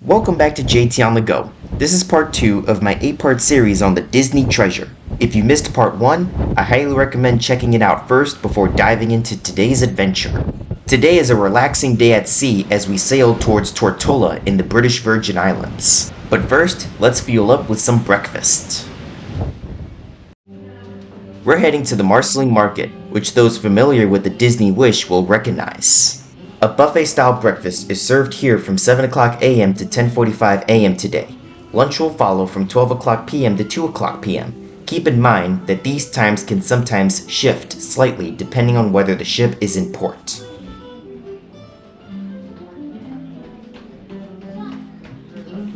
Welcome back to JT on the Go. This is part 2 of my 8-part series on the Disney Treasure. If you missed part 1, I highly recommend checking it out first before diving into today's adventure. Today is a relaxing day at sea as we sail towards Tortola in the British Virgin Islands. But first, let's fuel up with some breakfast. We're heading to the Marceline Market, which those familiar with the Disney Wish will recognize. A buffet-style breakfast is served here from 7 o'clock a.m. to 10:45 a.m. today. Lunch will follow from 12 o'clock p.m. to 2 o'clock p.m. Keep in mind that these times can sometimes shift slightly depending on whether the ship is in port.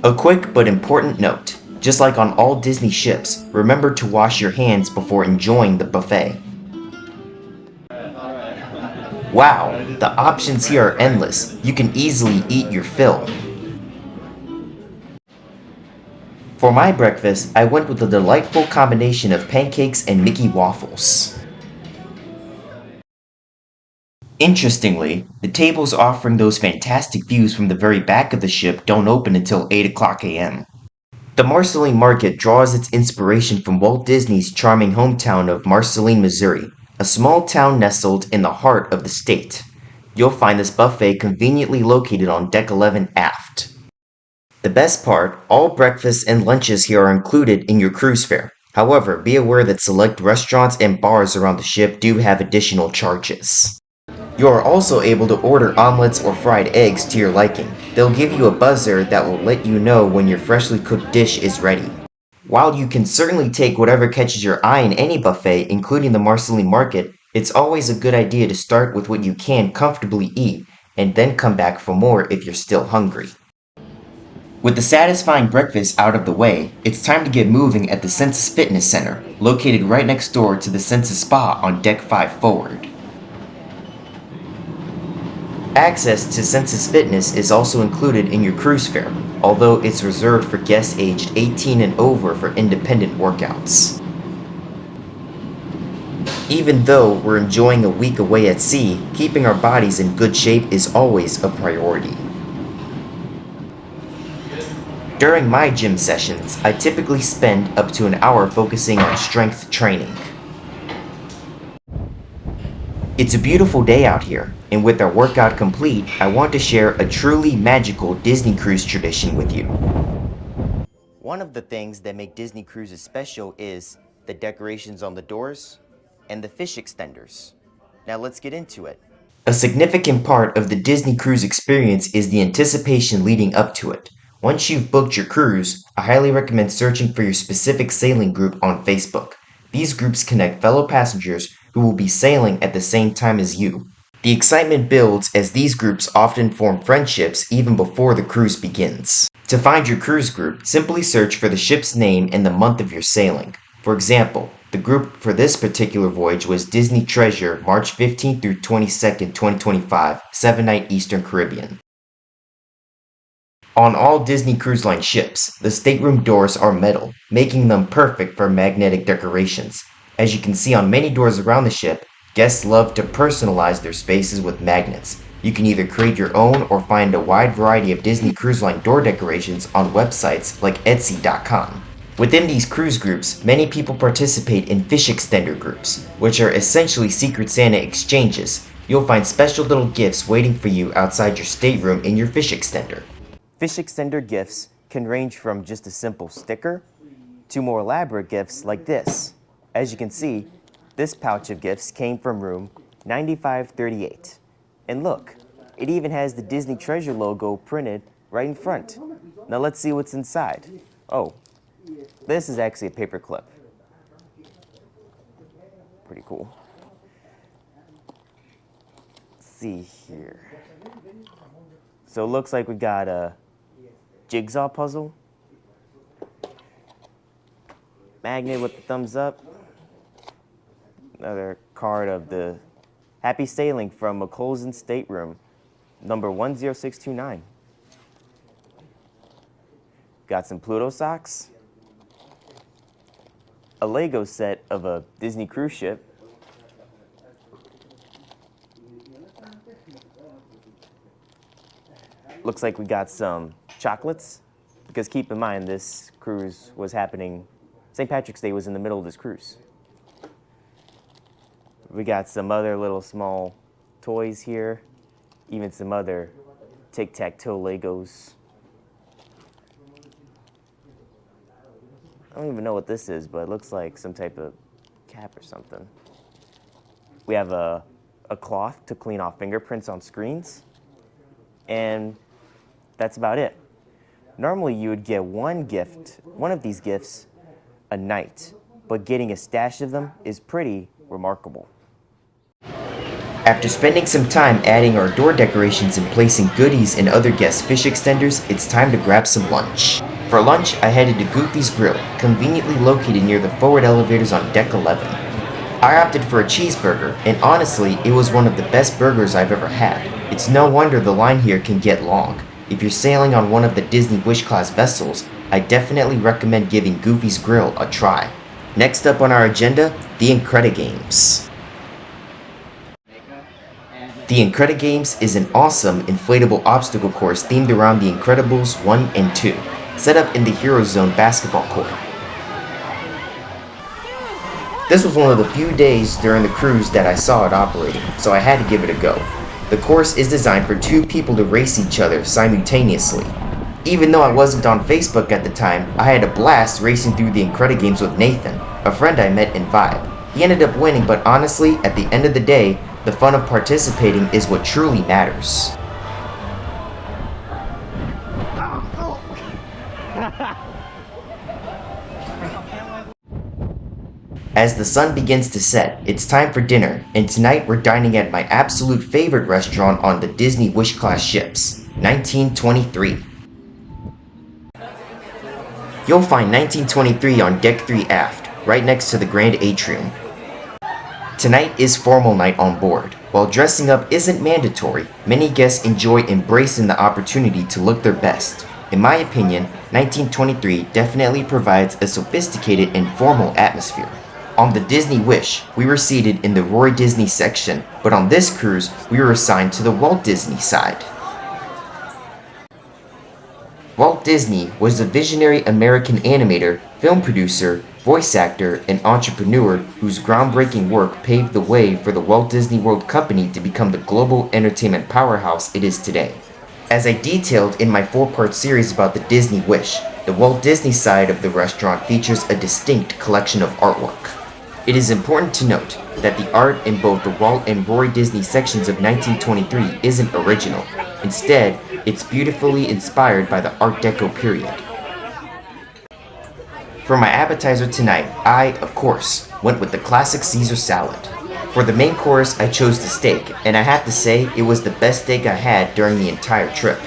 A quick but important note. Just like on all Disney ships, remember to wash your hands before enjoying the buffet. Wow, the options here are endless. You can easily eat your fill. For my breakfast, I went with a delightful combination of pancakes and Mickey waffles. Interestingly, the tables offering those fantastic views from the very back of the ship don't open until 8 o'clock a.m. The Marceline Market draws its inspiration from Walt Disney's charming hometown of Marceline, Missouri, a small town nestled in the heart of the state. You'll find this buffet conveniently located on Deck 11 aft. The best part, all breakfasts and lunches here are included in your cruise fare. However, be aware that select restaurants and bars around the ship do have additional charges. You are also able to order omelets or fried eggs to your liking. They'll give you a buzzer that will let you know when your freshly cooked dish is ready. While you can certainly take whatever catches your eye in any buffet, including the Marceline Market, it's always a good idea to start with what you can comfortably eat, and then come back for more if you're still hungry. With the satisfying breakfast out of the way, it's time to get moving at the Senses Fitness Center, located right next door to the Senses Spa on Deck 5 forward. Access to Senses Fitness is also included in your cruise fare, although it's reserved for guests aged 18 and over for independent workouts. Even though we're enjoying a week away at sea, keeping our bodies in good shape is always a priority. During my gym sessions, I typically spend up to an hour focusing on strength training. It's a beautiful day out here, and with our workout complete, I want to share a truly magical Disney cruise tradition with you. One of the things that make Disney cruises special is the decorations on the doors and the fish extenders. Now let's get into it. A significant part of the Disney cruise experience is the anticipation leading up to it. Once you've booked your cruise, I highly recommend searching for your specific sailing group on Facebook. These groups connect fellow passengers who will be sailing at the same time as you. The excitement builds as these groups often form friendships even before the cruise begins. To find your cruise group, simply search for the ship's name and the month of your sailing. For example, the group for this particular voyage was Disney Treasure, March 15th through 22nd, 2025, 7-night Eastern Caribbean. On all Disney Cruise Line ships, the stateroom doors are metal, making them perfect for magnetic decorations. As you can see on many doors around the ship, guests love to personalize their spaces with magnets. You can either create your own or find a wide variety of Disney Cruise Line door decorations on websites like Etsy.com. Within these cruise groups, many people participate in fish extender groups, which are essentially Secret Santa exchanges. You'll find special little gifts waiting for you outside your stateroom in your fish extender. Fish extender gifts can range from just a simple sticker to more elaborate gifts like this. As you can see, this pouch of gifts came from room 9538. And look, it even has the Disney Treasure logo printed right in front. Now let's see what's inside. Oh, this is actually a paper clip. Pretty cool. Let's see here. So it looks like we got a jigsaw puzzle, magnet with the thumbs up, another card of the Happy Sailing from McColson Stateroom, number 10629. Got some Pluto socks, a Lego set of a Disney cruise ship, looks like we got some chocolates, because keep in mind this cruise was happening, St. Patrick's Day was in the middle of this cruise. We got some other little small toys here, even some other tic-tac-toe Legos. I don't even know what this is, but it looks like some type of cap or something. We have a cloth to clean off fingerprints on screens, and that's about it. Normally you would get one of these gifts a night, but getting a stash of them is pretty remarkable. After spending some time adding our door decorations and placing goodies and other guest fish extenders, it's time to grab some lunch. For lunch, I headed to Goofy's Grill, conveniently located near the forward elevators on deck 11. I opted for a cheeseburger, and honestly, it was one of the best burgers I've ever had. It's no wonder the line here can get long. If you're sailing on one of the Disney Wish Class vessels, I definitely recommend giving Goofy's Grill a try. Next up on our agenda, the Incredi-Games. The Incredi-Games is an awesome inflatable obstacle course themed around the Incredibles 1 and 2, set up in the Hero Zone basketball court. This was one of the few days during the cruise that I saw it operating, so I had to give it a go. The course is designed for 2 people to race each other simultaneously. Even though I wasn't on Facebook at the time, I had a blast racing through the Incredi-Games with Nathan, a friend I met in Vibe. He ended up winning, but honestly, at the end of the day, the fun of participating is what truly matters. As the sun begins to set, it's time for dinner, and tonight we're dining at my absolute favorite restaurant on the Disney Wish Class ships, 1923. You'll find 1923 on Deck 3 aft, right next to the Grand Atrium. Tonight is formal night on board. While dressing up isn't mandatory, many guests enjoy embracing the opportunity to look their best. In my opinion, 1923 definitely provides a sophisticated and formal atmosphere. On the Disney Wish, we were seated in the Roy Disney section, but on this cruise, we were assigned to the Walt Disney side. Walt Disney was a visionary American animator, film producer, voice actor, and entrepreneur whose groundbreaking work paved the way for the Walt Disney World Company to become the global entertainment powerhouse it is today. As I detailed in my 4-part series about the Disney Wish, the Walt Disney side of the restaurant features a distinct collection of artwork. It is important to note that the art in both the Walt and Roy Disney sections of 1923 isn't original. Instead, it's beautifully inspired by the Art Deco period. For my appetizer tonight, I, of course, went with the classic Caesar salad. For the main course, I chose the steak, and I have to say it was the best steak I had during the entire trip.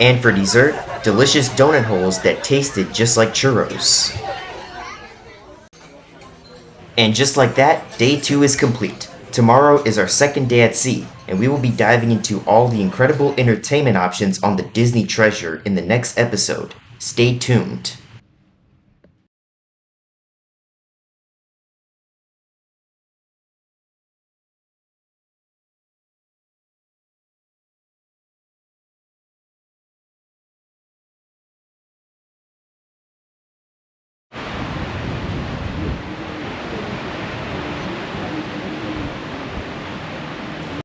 And for dessert, delicious donut holes that tasted just like churros. And just like that, day 2 is complete. Tomorrow is our second day at sea, and we will be diving into all the incredible entertainment options on the Disney Treasure in the next episode. Stay tuned.